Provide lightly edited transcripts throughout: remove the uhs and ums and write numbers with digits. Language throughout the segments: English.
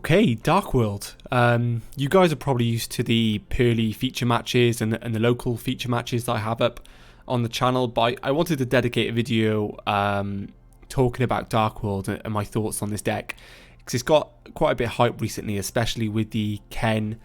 Okay, Dark World. You guys are probably used to the Pearly feature matches and the local feature matches that I have up on the channel, but I wanted to dedicate a video talking about Dark World and my thoughts on this deck, because it's got quite a bit of hype recently, especially with the Ken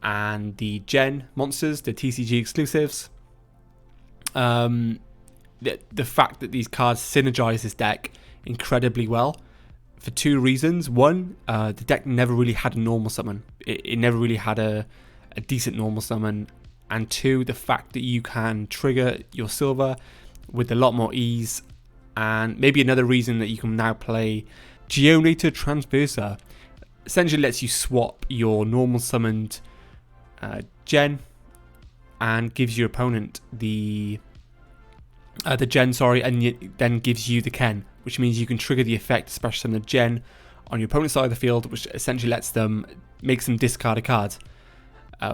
and the Gen monsters, the TCG exclusives. The fact that these cards synergize this deck incredibly well for two reasons. One, the deck never really had a normal summon. It never really had a decent normal summon. And two, the fact that you can trigger your silver with a lot more ease. And maybe another reason that you can now play Geonator Transverser. Essentially lets you swap your normal summoned Gen and gives your opponent the Gen, and then gives you the Ken, which means you can trigger the effect, especially on the Gen, on your opponent's side of the field, which essentially makes them discard a card,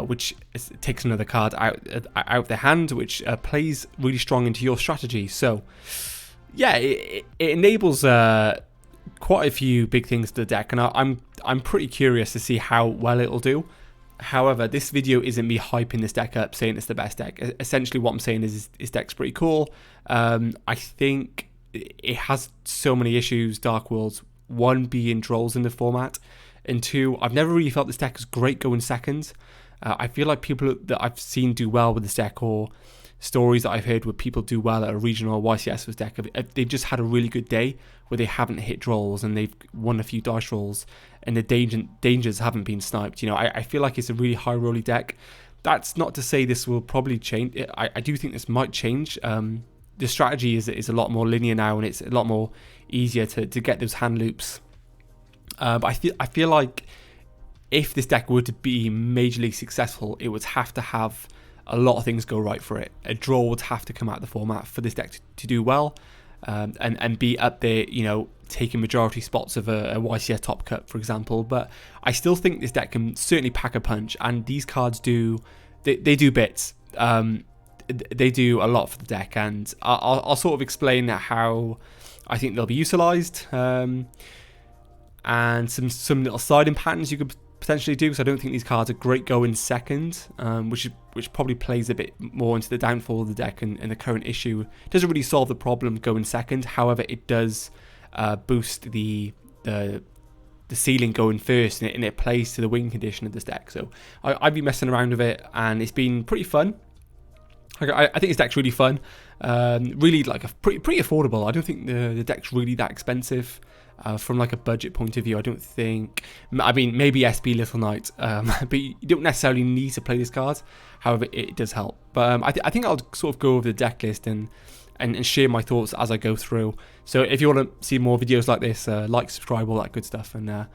which takes another card out of their hand, which plays really strong into your strategy. So, yeah, it enables quite a few big things to the deck, and I'm pretty curious to see how well it'll do. However, this video isn't me hyping this deck up, saying it's the best deck. Essentially, what I'm saying is this deck's pretty cool. I think it has so many issues, Dark Worlds. One being trolls in the format, and two, I've never really felt this deck is great going second. I feel like people that I've seen do well with this deck, or stories that I've heard where people do well at a regional YCS with deck, they've just had a really good day where they haven't hit draws and they've won a few dice rolls and the dangers haven't been sniped. You know, I feel like it's a really high rolly deck. That's not to say this will probably change. I do think this might change. The strategy is a lot more linear now, and it's a lot more easier to get those hand loops. But I feel like if this deck were to be majorly successful, it would have to have a lot of things go right for it. A draw would have to come out of the format for this deck to do well, and be up there, you know, taking majority spots of a YCS top cut, for example. But I still think this deck can certainly pack a punch, and these cards do bits. They do a lot for the deck, and I'll sort of explain how I think they'll be utilized, and some little siding patterns you could potentially do, because I don't think these cards are great going second, which probably plays a bit more into the downfall of the deck and the current issue. It doesn't really solve the problem going second. However, it does boost the ceiling going first, and it plays to the win condition of this deck. So I've been messing around with it, and it's been pretty fun. I think this deck's really fun, really like pretty affordable. I don't think the deck's really that expensive. From like a budget point of view, I don't think. I mean, maybe SB Little Knight, but you don't necessarily need to play this card. However, it does help. But I think I'll sort of go over the deck list and share my thoughts as I go through. So if you want to see more videos like this, like, subscribe, all that good stuff, and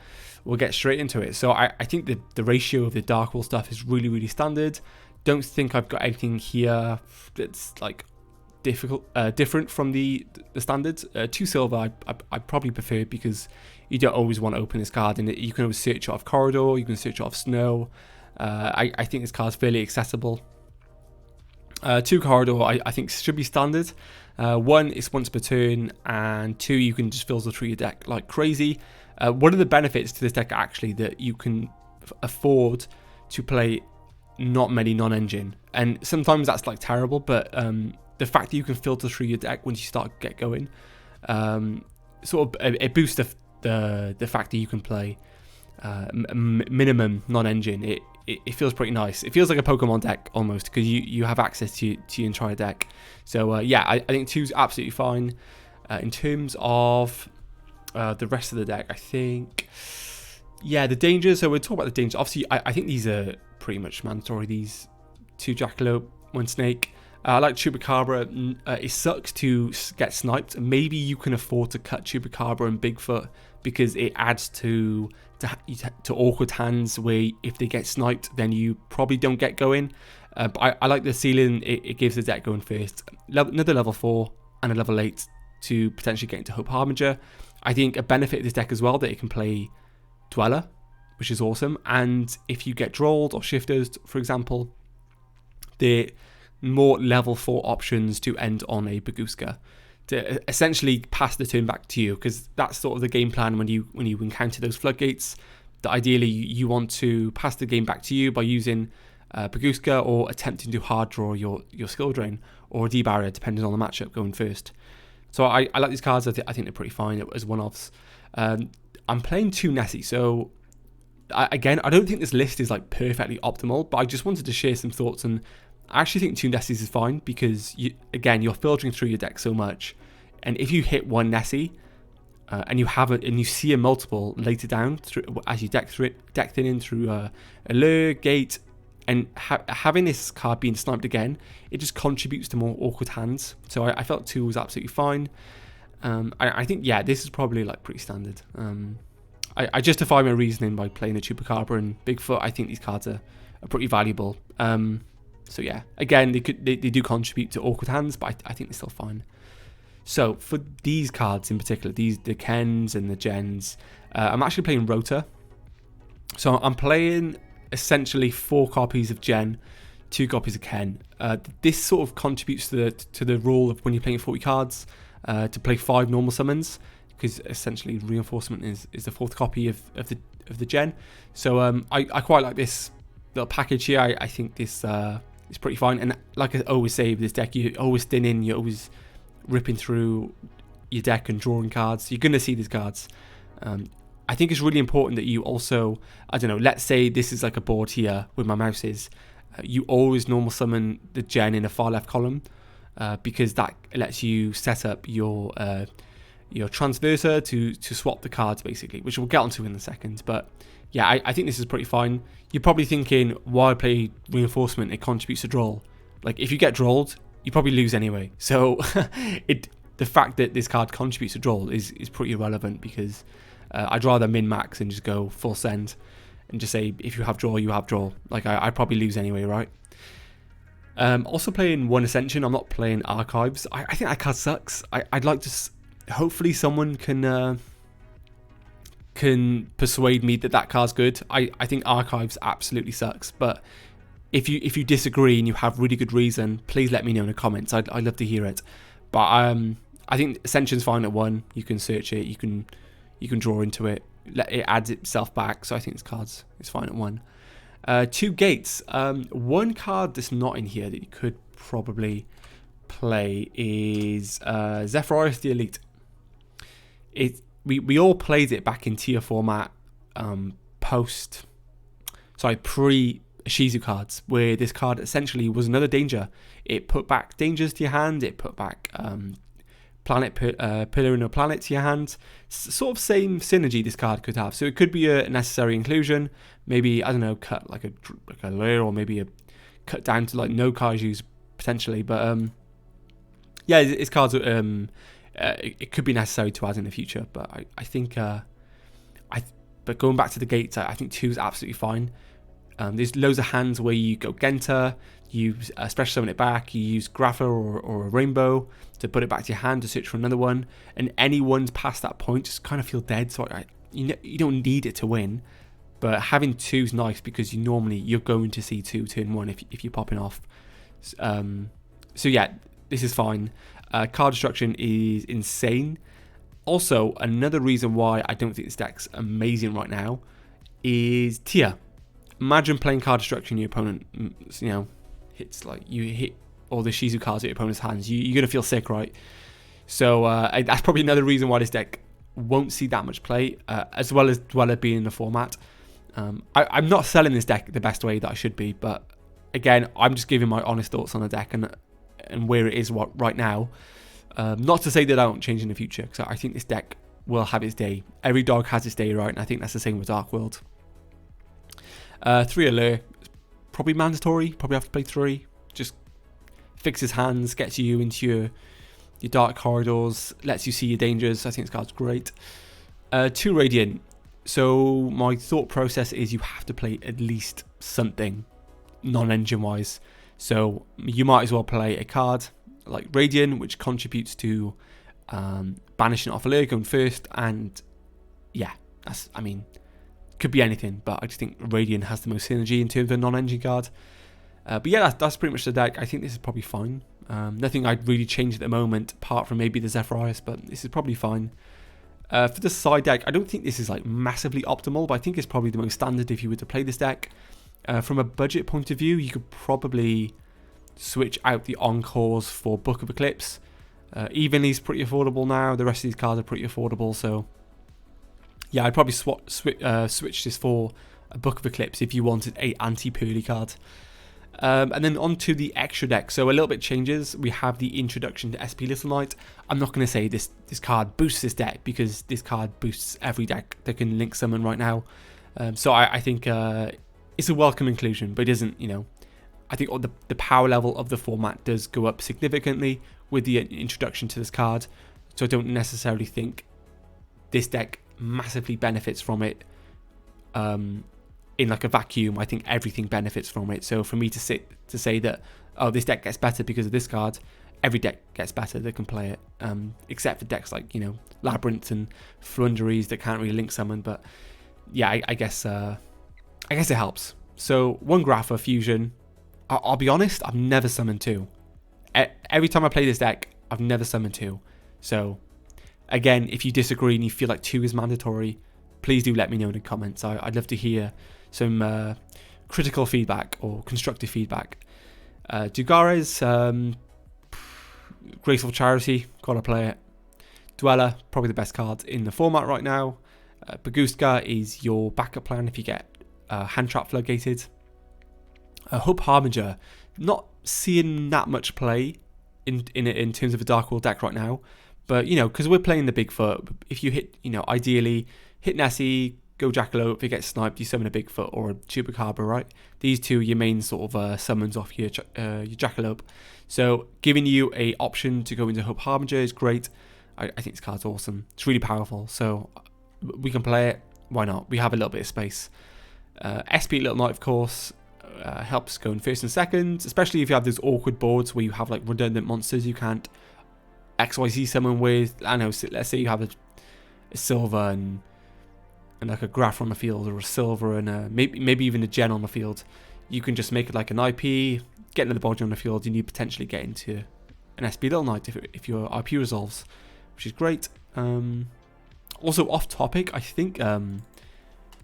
we'll get straight into it. So I think the ratio of the Dark World stuff is really, really standard. Don't think I've got anything here that's like different from the standards. 2 silver I probably prefer, because you don't always want to open this card, and you can always search it off Corridor, you can search it off Snow. I think this card's fairly accessible. 2 Corridor I think should be standard. 1, it's once per turn, and 2, you can just filter through your deck like crazy. One of the benefits to this deck actually that you can afford to play not many non-engine, and sometimes that's like terrible, but the fact that you can filter through your deck once you start get going, sort of it boosts the fact that you can play minimum non-engine. It feels pretty nice. It feels like a Pokemon deck almost, because you have access to your entire deck. So yeah, I think 2's absolutely fine. In terms of the rest of the deck, I think, yeah, the dangers. So we'll talk about the dangers. Obviously, I think these are pretty much mandatory. These 2 Jackalope, 1 Snake. I like Chupacabra. It sucks to get sniped. Maybe you can afford to cut Chupacabra and Bigfoot, because it adds to awkward hands where if they get sniped, then you probably don't get going. But I like the ceiling it gives the deck going first. Another level 4 and a level 8 to potentially get into Hope Harbinger. I think a benefit of this deck as well, that it can play Dweller, which is awesome. And if you get Drolled or Shifters, for example, they're more level 4 options to end on a Bagooska, to essentially pass the turn back to you, because that's sort of the game plan when you encounter those floodgates. that ideally you want to pass the game back to you by using Baguska or attempting to hard draw your skill drain or a D-barrier, depending on the matchup going first. So I like these cards. I think they're pretty fine as one-offs. I'm playing 2 Nessie, so I don't think this list is like perfectly optimal, but I just wanted to share some thoughts. And I actually think 2 Nessies is fine because you're filtering through your deck so much, and if you hit 1 Nessie and you see a multiple later down as you deck thinning through Allure, Gate, and having this card being sniped again, it just contributes to more awkward hands. So I felt 2 was absolutely fine. I think, yeah, this is probably like pretty standard. I justify my reasoning by playing a Chupacabra and Bigfoot. I think these cards are pretty valuable. So yeah, again, they do contribute to awkward hands, but I think they're still fine. So for these cards in particular, the Kens and the Gens, I'm actually playing Rota. So I'm playing essentially 4 copies of Gen, 2 copies of Ken. This sort of contributes to the rule of when you're playing 40 cards to play 5 normal summons, because essentially Reinforcement is the 4th copy of the Gen. So I quite like this little package here. I think this is pretty fine. And like I always say with this deck, you're always thinning, you're always ripping through your deck and drawing cards. You're going to see these cards. I think it's really important that you also, I don't know, let's say this is like a board here with my mouses. You always normal summon the Gen in a far left column because that lets you set up your transverser to swap the cards basically, which we'll get onto in a second. But yeah, I think this is pretty fine. You're probably thinking, why play Reinforcement? It contributes to draw. Like if you get drawled, you probably lose anyway. So the fact that this card contributes to draw is pretty irrelevant, because I'd rather min-max and just go full send and just say, if you have draw, you have draw. Like I'd probably lose anyway, right? Also playing 1 Ascension. I'm not playing Archives. I think that card sucks. I'd like to... Hopefully someone can persuade me that card's good. I think Archives absolutely sucks, but if you disagree and you have really good reason, please let me know in the comments. I'd love to hear it. But I think Ascension's fine at 1. You can search it, you can draw into it, it adds itself back. So I think this card's is fine at 1. 2 Gates. One card that's not in here that you could probably play is Zephyrius the Elite. We all played it back in tier format pre Shizu cards, where this card essentially was another danger. It put back dangers to your hand, it put back pillar in a planet to your hand. Sort of same synergy this card could have. So it could be a necessary inclusion, maybe, I don't know, cut like a layer, or maybe a cut down to like no Kaiju's potentially. But yeah, this card's it could be necessary to add in the future. But I think but going back to the Gates, I think 2 is absolutely fine. There's loads of hands where you go Genta, you special summon it back, you use Grapha or a Rainbow to put it back to your hand to search for another one, and any ones past that point just kind of feel dead. So you don't need it to win, but having 2 is nice, because you're going to see 2 turn 1 if you're popping off. So yeah, this is fine. Card destruction is insane. Also, another reason why I don't think this deck's amazing right now is tier. Imagine playing card destruction, your opponent, hits like you hit all the Shizu cards at your opponent's hands. You're gonna feel sick, right? So that's probably another reason why this deck won't see that much play, as well as Dweller being in the format. I'm not selling this deck the best way that I should be, but again, I'm just giving my honest thoughts on the deck and where it is right now. Not to say that I won't change in the future, because I think this deck will have its day. Every dog has its day, right? And I think that's the same with Dark World. 3 Allure, probably mandatory. Probably have to play 3. Just fixes hands, gets you into your dark corridors, lets you see your dangers. I think this card's great. 2 Radiant. So my thought process is you have to play at least something non-engine wise. So you might as well play a card like Radiant, which contributes to banishing off Allure going first. And yeah, could be anything, but I just think Radiant has the most synergy in terms of a non-engine card. But yeah, that's pretty much the deck. I think this is probably fine. Nothing I'd really change at the moment, apart from maybe the Zephyrius, but this is probably fine. For the side deck, I don't think this is like massively optimal, but I think it's probably the most standard if you were to play this deck. From a budget point of view, you could probably switch out the Encores for Book of Eclipse. Evenly's pretty affordable now. The rest of these cards are pretty affordable, so yeah, I'd probably switch this for a Book of Eclipse if you wanted a anti-Pearly card. And then on to the extra deck. So a little bit changes. We have the introduction to SP Little Knight. I'm not going to say this card boosts this deck, because this card boosts every deck that can link summon right now. So I think it's a welcome inclusion, but it isn't, you know, I think the power level of the format does go up significantly with the introduction to this card. So I don't necessarily think this deck massively benefits from it. In like a vacuum, I think everything benefits from it. So for me to say that, oh, this deck gets better because of this card, every deck gets better that can play it, except for decks like, you know, Labyrinth and Flunderies that can't really link summon. But yeah, I guess it helps. So one Grapha Fusion. I'll be honest, I've never summoned 2. Every time I play this deck, I've never summoned 2. So again, if you disagree and you feel like 2 is mandatory, please do let me know in the comments. I'd love to hear some critical feedback or constructive feedback. Dugares, Graceful Charity, gotta play it. Dweller, probably the best card in the format right now. Bagustka is your backup plan if you get Hand Trap Floodgated. Hope Harbinger, not seeing that much play in terms of a Dark World deck right now, but you know, because we're playing the Bigfoot, if you hit, you know, ideally hit Nessie, go Jackalope. If it gets sniped, you summon a Bigfoot or a Chupacabra, right? These two are your main sort of summons off your Jackalope. So giving you a option to go into Hope Harbinger is great. I think this card's awesome. It's really powerful, so we can play it. Why not? We have a little bit of space. SP Little Knight, of course, helps go in first and second, especially if you have those awkward boards where you have like redundant monsters you can't XYZ summon with. I know, let's say you have a silver and like a Graph on the field, or a silver and maybe even a Gen on the field. You can just make it like an IP, get another body on the field, and you potentially get into an SP Little Knight if your IP resolves, which is great. Also off topic, I think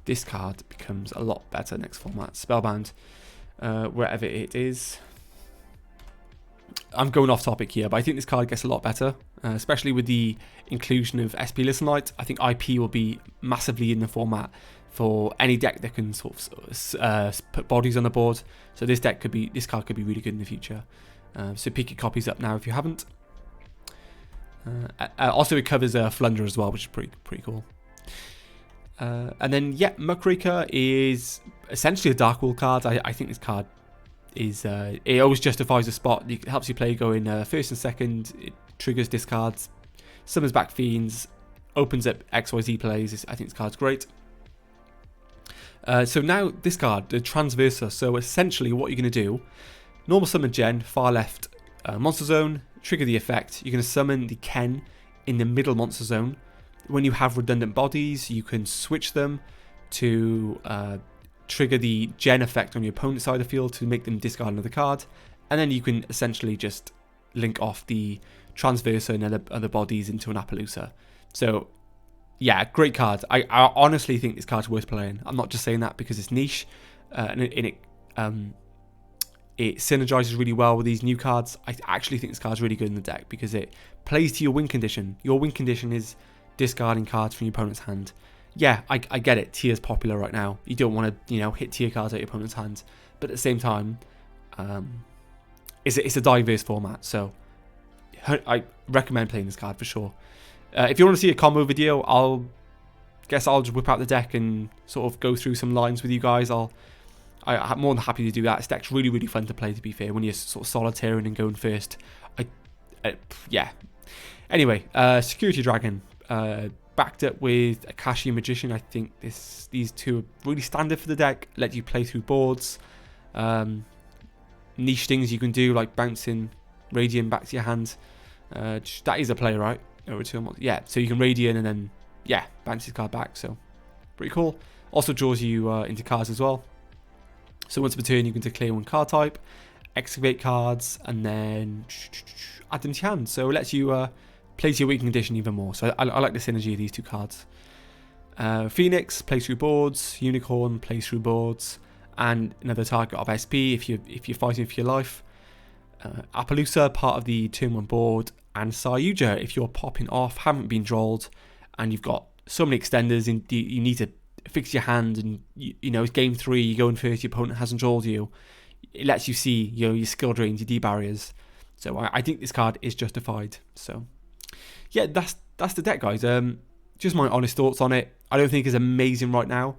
this card becomes a lot better next format. Spellbound, wherever it is. I'm going off topic here, but I think this card gets a lot better, especially with the inclusion of SP Little Knight. I think IP will be massively in the format for any deck that can sort of put bodies on the board. So this card could be really good in the future. So pick your copies up now if you haven't. Also, it covers Flunder as well, which is pretty cool. And then yeah, Muckraker is essentially a Dark World card. I think this card is it always justifies a spot. It helps you play going first and second. It triggers discards, summons back fiends, opens up XYZ plays. I think this card's great. So now this card, the Transverser. So essentially what you're going to do, normal summon Gen, far left monster zone, trigger the effect. You're going to summon the Ken in the middle monster zone. When you have redundant bodies, you can switch them to trigger the Gen effect on your opponent's side of the field to make them discard another card. And then you can essentially just link off the Transverser and other bodies into an Appaloosa. So yeah, great card. I honestly think this card's worth playing. I'm not just saying that because it's niche, and it synergizes really well with these new cards. I actually think this card's really good in the deck because it plays to your win condition. Your win condition is discarding cards from your opponent's hand. Yeah, I get it. Tier's popular right now. You don't want to, hit tier cards out your opponent's hand, but at the same time, it's a diverse format. So I recommend playing this card for sure. If you want to see a combo video, I'll just whip out the deck and sort of go through some lines with you guys. I'm more than happy to do that. This deck's really, really fun to play, to be fair, when you're sort of solitairing and going first. Yeah. Anyway, Security Dragon, backed up with Akashi Magician. I think these two are really standard for the deck. Let you play through boards. Niche things you can do, like bouncing Radiant back to your hand. That is a play, right? Yeah, so you can Radiant and then, yeah, bounce his card back. So, pretty cool. Also draws you into cards as well. So once per turn, you can declare one card type, excavate cards, and then add them to your hand. So it lets you plays your win condition even more. So I like the synergy of these two cards. Phoenix plays through boards, Unicorn plays through boards, and another target of SP if you're fighting for your life. Appaloosa, part of the turn 1 board, and Sayuja if you're popping off, haven't been drolled, and you've got so many extenders, and you need to fix your hand, and you know it's game 3, you go in first, your opponent hasn't drolled you. It lets you see your skill drains, your D barriers. So I think this card is justified. So yeah, that's the deck, guys. Just my honest thoughts on it. I don't think it's amazing right now.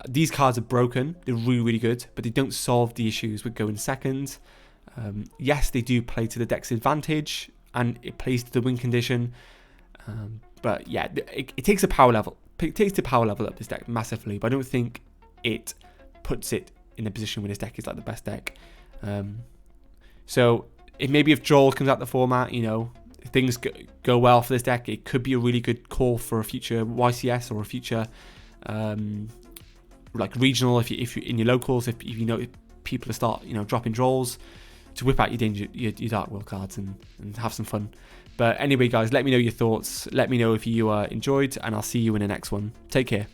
These cards are broken. They're really, really good, but they don't solve the issues with going second. Yes, they do play to the deck's advantage, and it plays to the win condition. But yeah, it takes a power level. It takes the power level up this deck massively, but I don't think it puts it in a position where this deck is like the best deck. So if Droll comes out the format, if things go well for this deck, it could be a really good call for a future YCS or a future like regional. If you're in your locals, if people start dropping Drolls, to whip out your Dark World cards and have some fun. But anyway, guys, let me know your thoughts. Let me know if you enjoyed, and I'll see you in the next one. Take care.